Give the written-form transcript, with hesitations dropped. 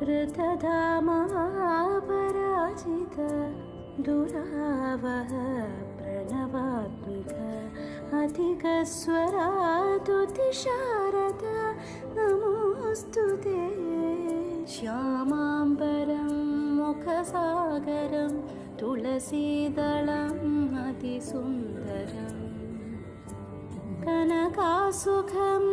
ऋतधामापराजित दुरावह प्रणवात्मिक अधिकस्वरातुतिशारद नमोऽस्तु ते। श्यामाम्बरं मुखसागरं तुलसीदलम् अतिसुन्दरम् कनकासुखं